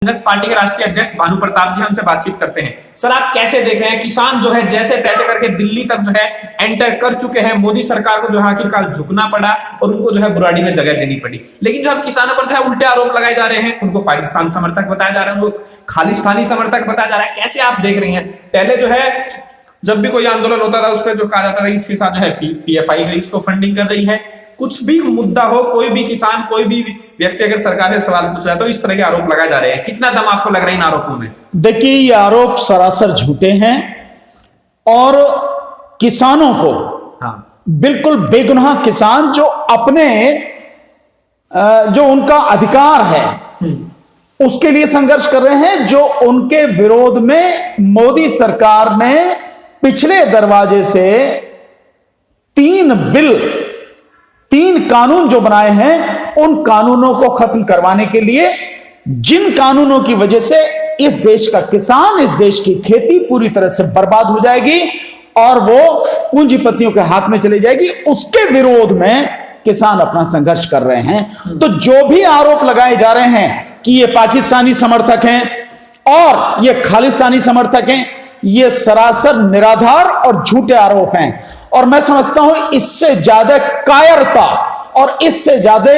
Congress party के राष्ट्रीय अध्यक्ष भानु प्रताप जी हमसे बातचीत करते हैं। सर, आप कैसे देख रहे हैं, किसान जो है जैसे तैसे करके दिल्ली तक जो है एंटर कर चुके हैं, मोदी सरकार को जो है आखिरकार झुकना पड़ा और उनको जो है बुराड़ी में जगह देनी पड़ी, लेकिन जो अब किसानों पर जो है उल्टे आरोप लगाए जा रहे हैं, उनको पाकिस्तान समर्थक बताया जा रहा है, उनको खालिस्तानी समर्थक बताया जा रहा है। कैसे आप देख रही हैं? पहले जो है जब भी कोई आंदोलन होता था उस पर जो कहा जाता था इसके साथ जो है पीएफआई इसको फंडिंग कर रही है, कुछ भी मुद्दा हो, कोई भी किसान, कोई भी व्यक्ति अगर सरकार से सवाल पूछ रहा है तो इस तरह के आरोप लगाए जा रहे हैं। कितना दम आपको लग रहा है इन आरोपों में? देखिए, ये आरोप सरासर झूठे हैं और किसानों को, बिल्कुल बेगुनाह किसान जो अपने जो उनका अधिकार है उसके लिए संघर्ष कर रहे हैं, जो उनके विरोध में मोदी सरकार ने पिछले दरवाजे से 3 कानून जो बनाए हैं उन कानूनों को खत्म करवाने के लिए, जिन कानूनों की वजह से इस देश का किसान, इस देश की खेती पूरी तरह से बर्बाद हो जाएगी और वो पूंजीपतियों के हाथ में चली जाएगी, उसके विरोध में किसान अपना संघर्ष कर रहे हैं। तो जो भी आरोप लगाए जा रहे हैं कि ये पाकिस्तानी समर्थक हैं और ये खालिस्तानी समर्थक हैं, ये सरासर निराधार और झूठे आरोप हैं। और मैं समझता हूं इससे ज्यादा कायरता और इससे ज्यादा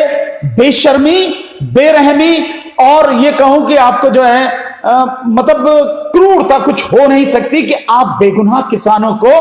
बेशर्मी, बेरहमी और ये कहूं कि आपको जो है मतलब क्रूरता कुछ हो नहीं सकती कि आप बेगुनाह किसानों को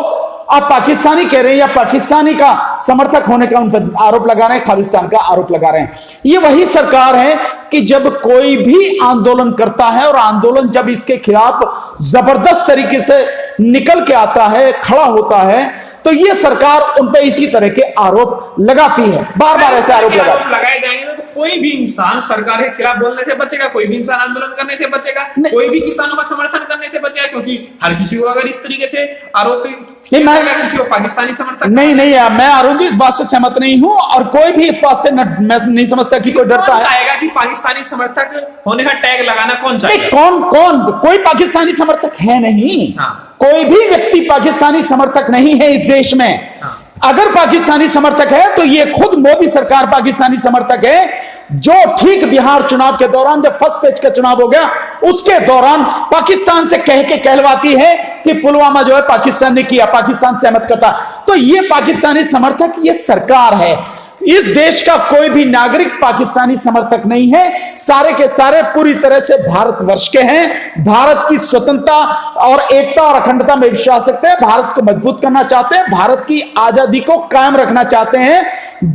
आप पाकिस्तानी कह रहे हैं या पाकिस्तानी का समर्थक होने का उन पर आरोप लगा रहे हैं, खालिस्तान का आरोप लगा रहे हैं। ये वही सरकार है कि जब कोई भी आंदोलन करता है और आंदोलन जब इसके खिलाफ जबरदस्त तरीके से निकल के आता है, खड़ा होता है, तो ये सरकार उन पर इसी तरह के आरोप लगाती है, बार बार ऐसे आरोप लगाए जाएंगे तो कोई भी इंसान सरकार के खिलाफ बोलने से बचेगा, कोई भी इंसान आंदोलन करने से बचेगा, कोई भी किसानों का समर्थन करने से बचेगा, क्योंकि हर किसी को अगर इस तरीके से आरोप किसी को पाकिस्तानी समर्थक नहीं, मैं अरुण जी इस बात से सहमत नहीं हूं और कोई भी इस बात से मैं नहीं समझता कि कोई डरता है। चाहेगा कि पाकिस्तानी समर्थक होने का टैग लगाना कौन चाहेगा? कौन कोई पाकिस्तानी समर्थक है नहीं। कोई भी व्यक्ति पाकिस्तानी समर्थक नहीं है इस देश में। अगर पाकिस्तानी समर्थक है तो ये खुद मोदी सरकार पाकिस्तानी समर्थक है, जो ठीक बिहार चुनाव के दौरान जब फर्स्ट पेज का चुनाव हो गया उसके दौरान पाकिस्तान से कह के कहलवाती है कि पुलवामा जो है पाकिस्तान ने किया, पाकिस्तान सहमत करता। तो ये पाकिस्तानी समर्थक ये सरकार है। इस देश का कोई भी नागरिक पाकिस्तानी समर्थक नहीं है, सारे के सारे पूरी तरह से भारतवर्ष के हैं, भारत की स्वतंत्रता और एकता और अखंडता में विश्वास रखते हैं, भारत को मजबूत करना चाहते हैं, भारत की आजादी को कायम रखना चाहते हैं,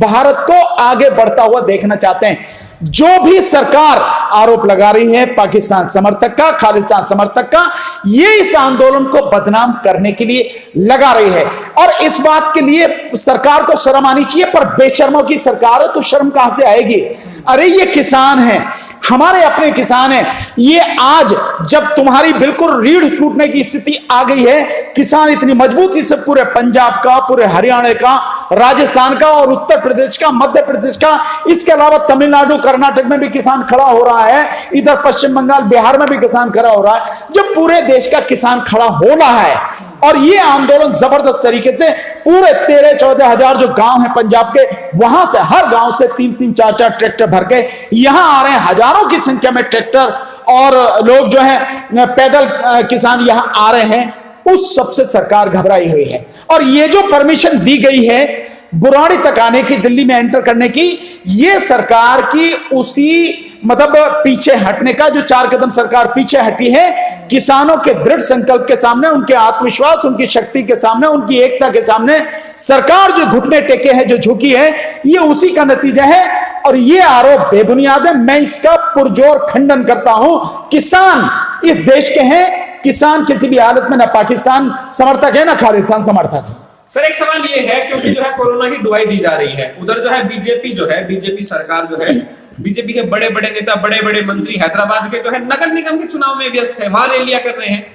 भारत को आगे बढ़ता हुआ देखना चाहते हैं। जो भी सरकार आरोप लगा रही है पाकिस्तान समर्थक का, खालिस्तान समर्थक का, ये इस आंदोलन को बदनाम करने के लिए लगा रही है और इस बात के लिए सरकार को शर्म आनी चाहिए। पर बेशर्मों की सरकार है तो शर्म कहां से आएगी? अरे ये किसान हैं, हमारे अपने किसान हैं। ये आज जब तुम्हारी बिल्कुल रीढ़ टूटने की स्थिति आ गई है, किसान इतनी मजबूती से पूरे पंजाब का, पूरे हरियाणा का, राजस्थान का और उत्तर प्रदेश का, मध्य प्रदेश का, इसके अलावा तमिलनाडु, कर्नाटक में भी किसान खड़ा हो रहा है, इधर पश्चिम बंगाल, बिहार में भी किसान खड़ा हो रहा है। जब पूरे देश का किसान खड़ा होना है और ये आंदोलन जबरदस्त तरीके से पूरे 13-14 हजार जो गांव हैं पंजाब के, वहां से हर गांव से 3-3, 4-4 ट्रैक्टर भर के यहां आ रहे हैं, हजारों की संख्या में ट्रैक्टर और लोग जो है पैदल किसान यहां आ रहे हैं, उस सबसे सरकार घबराई हुई है। और ये जो परमिशन दी गई है बुराड़ी तक आने की, दिल्ली में एंटर करने की, ये सरकार की उसी मतलब पीछे हटने का, जो 4 कदम सरकार पीछे हटी है, किसानों के दृढ़ संकल्प के सामने, उनके आत्मविश्वास, उनकी शक्ति के सामने, उनकी एकता के सामने सरकार जो घुटने टेके है, जो झुकी है, ये उसी का नतीजा है। और ये आरोप बेबुनियाद है, मैं इसका पुरजोर खंडन करता हूं। किसान इस देश के हैं, किसान किसी भी हालत में ना पाकिस्तान समर्थक है ना खालिस्तान समर्थक है। सर, एक सवाल ये है, क्योंकि जो है कोरोना की दवाई दी जा रही है, उधर जो है बीजेपी सरकार जो है, बीजेपी के बड़े बड़े नेता, बड़े बड़े मंत्री हैदराबाद के जो है नगर निगम के चुनाव में व्यस्त है, वहां रैलियां कर रहे हैं।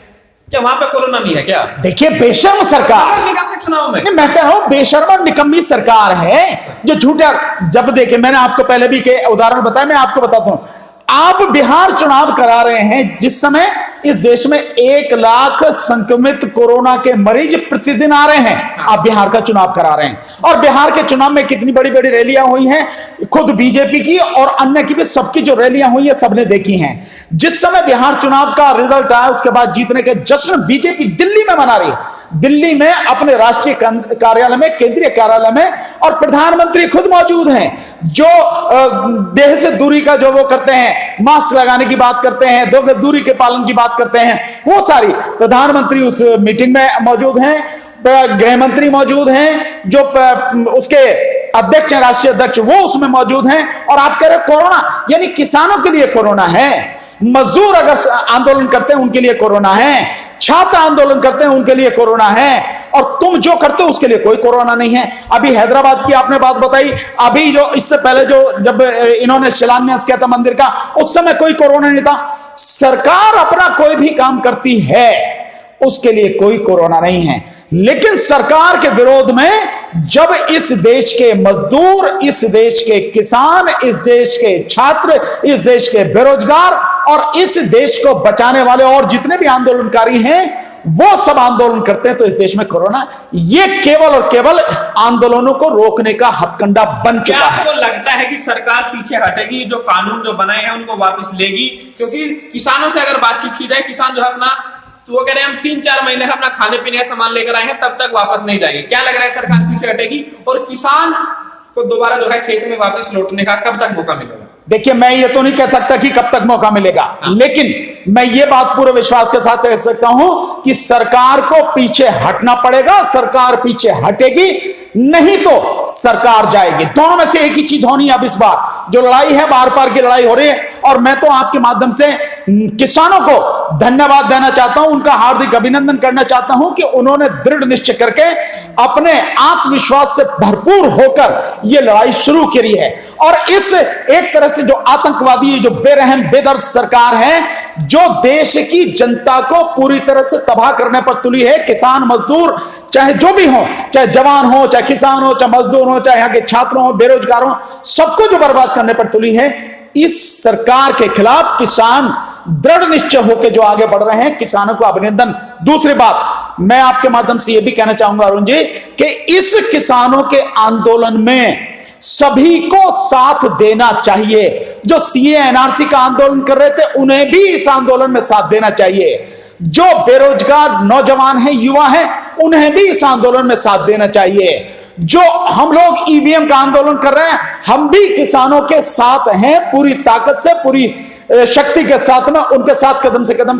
क्या वहां पे कोरोना नहीं है क्या? देखिए, बेशर्म सरकार नगर निगम के चुनाव में, मैं कह रहा हूं बेशर्म और निकम्मी सरकार है जो झूठा। जब देखे, मैंने आपको पहले भी के उदाहरण बताया, मैं आपको बताता हूं। आप बिहार चुनाव करा रहे हैं जिस समय इस देश में 1 लाख संक्रमित कोरोना के मरीज प्रतिदिन आ रहे हैं। आप बिहार का चुनाव करा रहे हैं, और बिहार के चुनाव में कितनी बड़ी बड़ी रैलियां हुई हैं, खुद बीजेपी की और अन्य की भी, सबकी जो रैलियां हुई है सबने देखी हैं। जिस समय बिहार चुनाव का रिजल्ट आया, उसके बाद जीतने के जश्न बीजेपी दिल्ली में मना रही है। दिल्ली में अपने राष्ट्रीय कार्यालय में, केंद्रीय कार्यालय में, और प्रधानमंत्री खुद मौजूद हैं, जो देह से दूरी का जो वो करते हैं, मास्क लगाने की बात करते हैं, 2 गज दूरी के पालन की बात करते हैं, वो सारी प्रधानमंत्री उस मीटिंग में मौजूद हैं, गृह मंत्री मौजूद हैं, जो उसके अध्यक्ष हैं, राष्ट्रीय अध्यक्ष, वो उसमें मौजूद हैं। और आप कह रहे कोरोना, यानी किसानों के लिए कोरोना है, मजदूर अगर आंदोलन करते हैं उनके लिए कोरोना है, छात्र आंदोलन करते हैं उनके लिए कोरोना है, और तुम जो करते हो उसके लिए कोई कोरोना नहीं है। अभी हैदराबाद की आपने बात बताई, अभी जो इससे पहले जो जब इन्होंने शिलान्यास किया था मंदिर का, उस समय कोई कोरोना नहीं था। सरकार अपना कोई भी काम करती है उसके लिए कोई कोरोना नहीं है, लेकिन सरकार के विरोध में जब इस देश के मजदूर, इस देश के किसान, इस देश के छात्र, इस देश के बेरोजगार और इस देश को बचाने वाले और जितने भी आंदोलनकारी हैं वो सब आंदोलन करते हैं, तो इस देश में कोरोना, ये केवल और केवल आंदोलनों को रोकने का हथकंडा बन चुका है। आपको लगता है कि सरकार पीछे हटेगी, जो कानून जो बनाए हैं उनको वापस लेगी? क्योंकि किसानों से अगर बातचीत की जाए, किसान जो है अपना, तो वो कह रहे हैं हम 3-4 महीने अपना खाने पीने का सामान लेकर आए हैं, तब तक वापस नहीं जाएंगे। क्या लग रहा है, सरकार पीछे हटेगी और किसान को दोबारा जो है खेत में वापस लौटने का कब तक मौका मिलेगा? देखिए, मैं ये तो नहीं कह सकता कि कब तक मौका मिलेगा, लेकिन मैं ये बात पूरे विश्वास के साथ कह सकता हूं कि सरकार को पीछे हटना पड़ेगा। सरकार पीछे हटेगी नहीं तो सरकार जाएगी। दोनों में से एक ही चीज होनी है। अब इस बार जो लड़ाई है, बार बार की लड़ाई हो रही है, और मैं तो आपके माध्यम से किसानों को धन्यवाद देना चाहता हूं, उनका हार्दिक अभिनंदन करना चाहता हूं कि उन्होंने दृढ़ निश्चय करके अपने आत्मविश्वास से भरपूर होकर यह लड़ाई शुरू करी है। और इस एक तरह से जो आतंकवादी, जो बेरहम बेदर्द सरकार है, जो देश की जनता को पूरी तरह से तबाह करने पर तुली है, किसान मजदूर चाहे जो भी हो, चाहे जवान हो, चाहे किसान हो, चाहे मजदूर हो, चाहे यहाँ के छात्र हो, बेरोजगार हो, सबको जो बर्बाद करने पर तुली है, इस सरकार के खिलाफ किसान दृढ़ निश्चय होकर जो आगे बढ़ रहे हैं, किसानों को अभिनंदन। दूसरी बात मैं आपके माध्यम से यह भी कहना चाहूंगा अरुण जी, कि इस किसानों के आंदोलन में सभी को साथ देना चाहिए। जो सीए एनआरसी का आंदोलन कर रहे थे, उन्हें भी इस आंदोलन में साथ देना चाहिए। जो बेरोजगार नौजवान हैं, युवा हैं, उन्हें भी इस आंदोलन में साथ देना चाहिए। जो हम लोग ईवीएम का आंदोलन कर रहे हैं, हम भी किसानों के साथ हैं, पूरी ताकत से, पूरी शक्ति के साथ में उनके साथ कदम से कदम,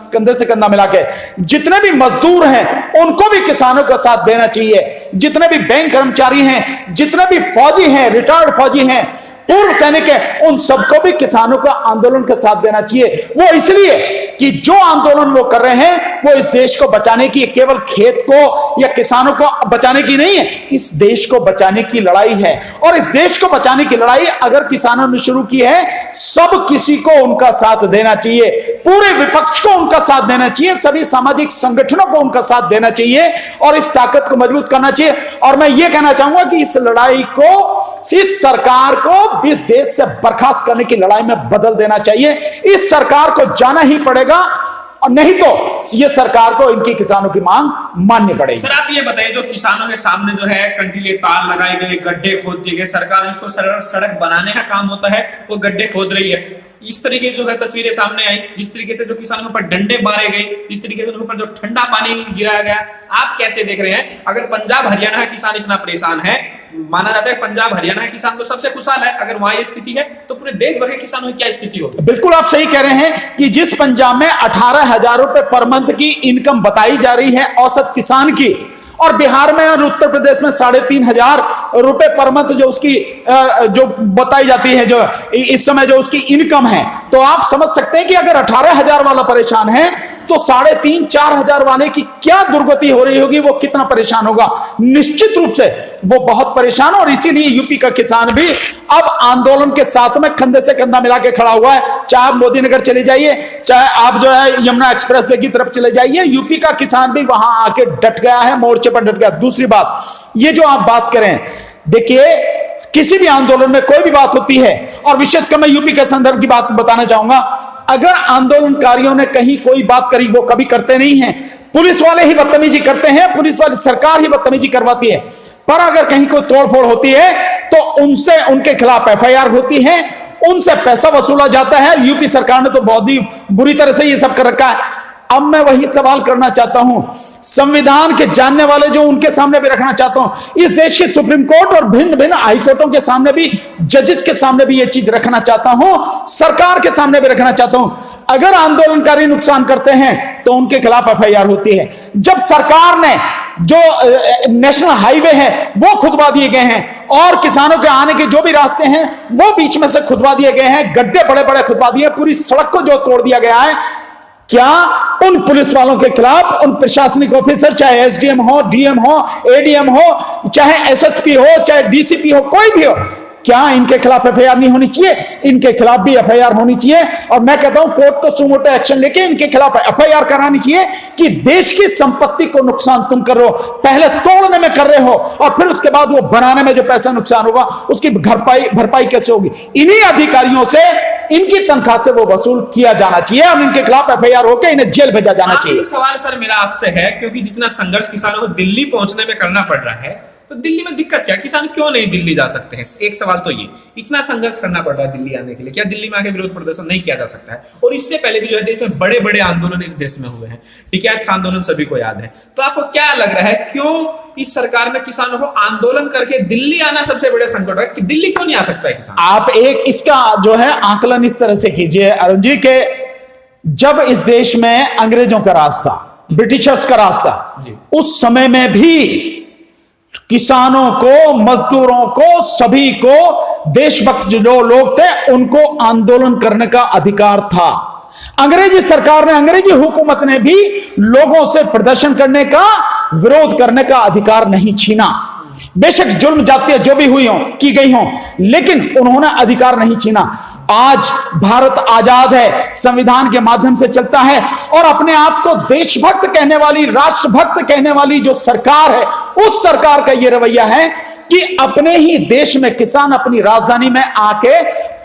कंधे से कंधा मिला के। जितने भी मजदूर हैं उनको भी किसानों का साथ देना चाहिए। जितने भी बैंक कर्मचारी हैं, जितने भी फौजी हैं, रिटायर्ड फौजी हैं, पूर्व सैनिक है, उन सबको भी किसानों का आंदोलन का साथ देना चाहिए। वो इसलिए कि जो आंदोलन वो कर रहे हैं वो इस देश को बचाने की, केवल खेत को या किसानों को बचाने की नहीं है, इस देश को बचाने की लड़ाई है। और इस देश को बचाने की लड़ाई अगर किसानों ने शुरू की है, सब किसी को उनका साथ देना चाहिए, पूरे विपक्ष को उनका साथ देना चाहिए, सभी सामाजिक संगठनों को उनका साथ देना चाहिए और इस ताकत को मजबूत करना चाहिए। और मैं ये कहना चाहूंगा कि इस लड़ाई को, इस सरकार को इस देश से बर्खास्त करने की लड़ाई में बदल देना चाहिए। इस सरकार को जाना ही पड़ेगा, और नहीं तो ये सरकार को इनकी किसानों की मांग माननी पड़ेगी। सर आप ये बताइए, जो किसानों के सामने जो है कंटीले तार लगाए गए, गड्ढे खोद दिए गए, सरकार इसको सड़क बनाने का काम होता है, वो गड्ढे खोद रही है। इस तरीके जो है तस्वीरें सामने आई, जिस तरीके से जो किसानों के ऊपर डंडे मारे गए, जिस तरीके से उनके ऊपर जो ठंडा पानी गिराया गया, आप कैसे देख रहे हैं? अगर पंजाब हरियाणा का किसान इतना परेशान है, माना जाता है पंजाब हरियाणा के किसान तो सबसे खुशहाल है, अगर वहां ये स्थिति है तो पूरे देश भर के किसानों की क्या स्थिति होगी? बिल्कुल आप सही कह रहे हैं कि जिस पंजाब में 18,000 रुपए पर मंथ की इनकम बताई जा रही है औसत किसान की, और बिहार में और उत्तर प्रदेश में 3,500 रुपए पर मंथ जो उसकी जो बताई जाती है, जो इस समय जो उसकी इनकम है, तो आप समझ सकते हैं कि अगर 18,000 वाला परेशान है तो 3,500-4 हजार वाले की क्या दुर्गति हो रही होगी, वो कितना परेशान होगा। निश्चित रूप से वो बहुत परेशान, और इसीलिए यूपी का किसान भी अब आंदोलन के साथ में कंधे से कंधा मिला के खड़ा हुआ है। चाहे आप मोदी नगर चले जाइए, चाहे आप जो है यमुना एक्सप्रेस वे की तरफ चले जाइए, यूपी का किसान भी वहां आके डट गया है, मोर्चे पर डट गया। दूसरी बात, ये जो आप बात करें, देखिए किसी भी आंदोलन में कोई भी बात होती है, और विशेषकर मैं यूपी के संदर्भ की बात बताना चाहूंगा, अगर आंदोलनकारियों ने कहीं कोई बात करी, वो कभी करते नहीं हैं, पुलिस वाले ही बदतमीजी करते हैं, पुलिस वाली सरकार ही बदतमीजी करवाती है। पर अगर कहीं कोई तोड़फोड़ होती है तो उनसे, उनके खिलाफ एफआईआर होती है, उनसे पैसा वसूला जाता है। यूपी सरकार ने तो बहुत ही बुरी तरह से ये सब कर रखा है। अब मैं वही सवाल करना चाहता हूं, संविधान के जानने वाले जो, उनके सामने भी रखना चाहता हूं, इस देश के सुप्रीम कोर्ट और भिन्न भिन्न हाई कोर्टों के सामने भी, जजेस के सामने भी ये चीज रखना चाहता हूं, सरकार के सामने भी रखना चाहता हूं। अगर आंदोलनकारी नुकसान करते हैं तो उनके खिलाफ एफआईआर होती है। जब सरकार ने जो नेशनल हाईवे है वो खुदवा दिए गए हैं और किसानों के आने के जो भी रास्ते हैं वो बीच में से खुदवा दिए गए हैं, गड्ढे बड़े बड़े खुदवा दिए, पूरी सड़क को जो तोड़ दिया गया है, क्या उन पुलिस वालों के खिलाफ, उन प्रशासनिक ऑफिसर, चाहे एसडीएम हो, डीएम हो, एडीएम हो, चाहे एसएसपी हो, चाहे डीसीपी हो, कोई भी हो, क्या इनके खिलाफ एफआईआर नहीं होनी चाहिए? इनके खिलाफ भी एफआईआर होनी चाहिए। और मैं कहता हूं कोर्ट को सुमोटो एक्शन लेके इनके खिलाफ एफआईआर करानी चाहिए कि देश की संपत्ति को नुकसान तुम कर रहे हो, पहले तोड़ने में कर रहे हो और फिर उसके बाद वो बनाने में जो पैसा नुकसान होगा उसकी भरपाई कैसे होगी? इन्हीं अधिकारियों से, इनकी तनख्वाह से वो वसूल किया जाना चाहिए और इनके खिलाफ एफआईआर होकर इन्हें जेल भेजा जाना चाहिए। सवाल सर मेरा आपसे है, क्योंकि जितना संघर्ष किसानों को दिल्ली पहुंचने में करना पड़ रहा है, तो दिल्ली में दिक्कत क्या, किसान क्यों नहीं दिल्ली जा सकते हैं? एक सवाल तो ये, इतना संघर्ष करना पड़ रहा है दिल्ली आने के लिए, क्या दिल्ली में आके विरोध प्रदर्शन नहीं किया जा सकता है? और इससे पहले भी जो है देश में बड़े बड़े आंदोलन इस देश में हुए हैं, टिकैत आंदोलन सभी को याद है। तो आपको क्या लग रहा है, क्यों इस सरकार में किसानों को आंदोलन करके दिल्ली आना सबसे बड़े संकट है कि दिल्ली क्यों नहीं आ सकता है किसान? आप एक इसका जो है आकलन इस तरह से कीजिए अरुण जी, के जब इस देश में अंग्रेजों का राज था, ब्रिटिशर्स का राज था, उस समय में भी किसानों को, मजदूरों को, सभी को, देशभक्त जो लोग थे उनको आंदोलन करने का अधिकार था। अंग्रेजी सरकार ने, अंग्रेजी हुकूमत ने भी लोगों से प्रदर्शन करने का, विरोध करने का अधिकार नहीं छीना। बेशक जुल्म जातियां जो भी हुई हो, की गई हो, लेकिन उन्होंने अधिकार नहीं छीना। आज भारत आजाद है, संविधान के माध्यम से चलता है और अपने आप को देशभक्त कहने वाली, राष्ट्रभक्त कहने वाली जो सरकार है, उस सरकार का यह रवैया है कि अपने ही देश में किसान अपनी राजधानी में आके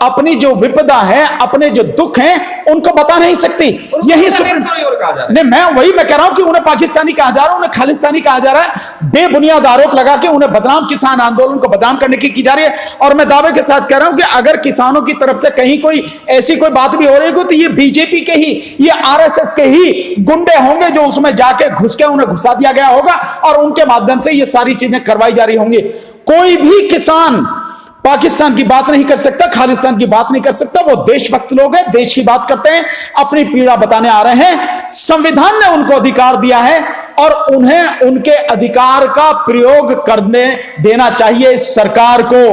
अपनी जो विपदा है, अपने जो दुख हैं, उनको बता नहीं सकती। यही नहीं, मैं कह रहा हूं कि उन्हें पाकिस्तानी कहा जा रहा है, उन्हें खालिस्तानी कहा जा रहा है, बेबुनियाद आरोप लगा के उन्हें बदनाम, किसान आंदोलन को बदनाम करने की जा रही है। और मैं दावे के साथ कह रहा हूं कि अगर किसानों की तरफ से कहीं कोई ऐसी कोई बात भी हो रही हो तो ये बीजेपी के ही, ये आरएसएस के ही गुंडे होंगे जो उसमें जाके घुस के उन्हें घुसा दिया गया होगा और उनके माध्यम से ये सारी चीजें करवाई जा रही होंगी। कोई भी किसान पाकिस्तान की बात नहीं कर सकता, खालिस्तान की बात नहीं कर सकता। वो देशभक्त लोग हैं, देश की बात करते हैं, अपनी पीड़ा बताने आ रहे हैं। संविधान ने उनको अधिकार दिया है और उन्हें उनके अधिकार का प्रयोग करने देना चाहिए इस सरकार को।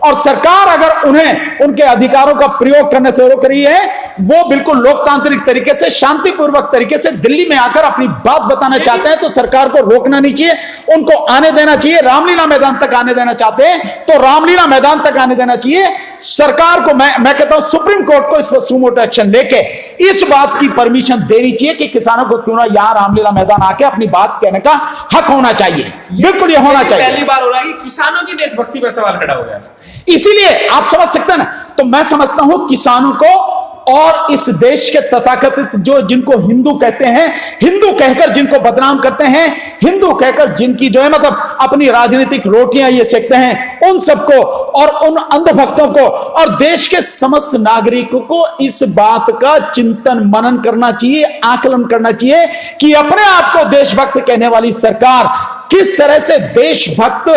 और सरकार अगर उन्हें उनके अधिकारों का प्रयोग करने से रोक रही है, वो बिल्कुल लोकतांत्रिक तरीके से, शांतिपूर्वक तरीके से दिल्ली में आकर अपनी बात बताना चाहते हैं तो सरकार को रोकना नहीं चाहिए, उनको आने देना चाहिए। रामलीला मैदान तक आने देना चाहते हैं तो रामलीला मैदान तक आने देना चाहिए। सरकार को मैं कहता हूं सुप्रीम कोर्ट को इस पर सुमोटो एक्शन लेके इस बात की परमिशन देनी चाहिए कि किसानों को क्यों ना यहां रामलीला मैदान आके अपनी बात कहने का हक होना चाहिए। बिल्कुल ये होना चाहिए। पहली बार हो रहा है कि किसानों की देशभक्ति पर सवाल खड़ा हो गया, इसीलिए आप समझ सकते हैं ना। तो मैं समझता हूं किसानों को और इस देश के तथाकथित जो, जिनको हिंदू कहते हैं, हिंदू कहकर जिनको बदनाम करते हैं, हिंदू कहकर जिनकी जो है मतलब अपनी राजनीतिक रोटियां ये सेकते हैं, उन सबको और उन अंधभक्तों को और देश के समस्त नागरिकों को इस बात का चिंतन मनन करना चाहिए, आकलन करना चाहिए कि अपने आप को देशभक्त कहने वाली सरकार किस तरह से देशभक्त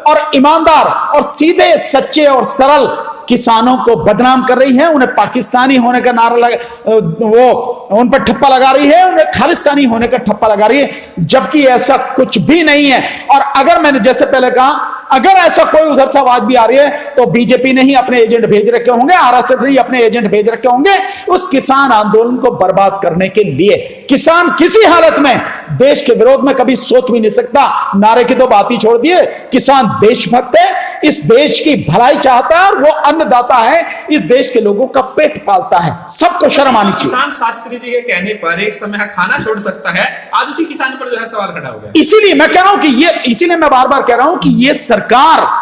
और ईमानदार और सीधे, सच्चे और सरल किसानों को बदनाम कर रही है, उन्हें पाकिस्तानी होने का नारा वो उन पर ठप्पा लगा रही है, उन्हें खालिस्तानी होने का ठप्पा लगा रही है, जबकि ऐसा कुछ भी नहीं है। और अगर मैंने जैसे पहले कहा, अगर ऐसा कोई उधर से आवाज भी आ रही है तो बीजेपी ने ही अपने एजेंट भेज रखे होंगे, आरएसएस ने ही अपने एजेंट भेज रखे होंगे उस किसान आंदोलन को बर्बाद करने के लिए। किसान किसी हालत में देश के विरोध में कभी सोच भी नहीं सकता। नारे की तो बात ही छोड़ दिए, किसान देशभक्त है, इस देश की भलाई चाहता है और वो अन्नदाता है, इस देश के लोगों का पेट पालता है। सबको शर्म आनी चाहिए। किसान शास्त्री जी के कहने पर एक समय खाना छोड़ सकता है, आज उसी किसान पर जो है सवाल खड़ा हो गया। इसीलिए मैं कह रहा हूं कि ये, इसीलिए मैं बार बार कह रहा हूं कि ये सरकार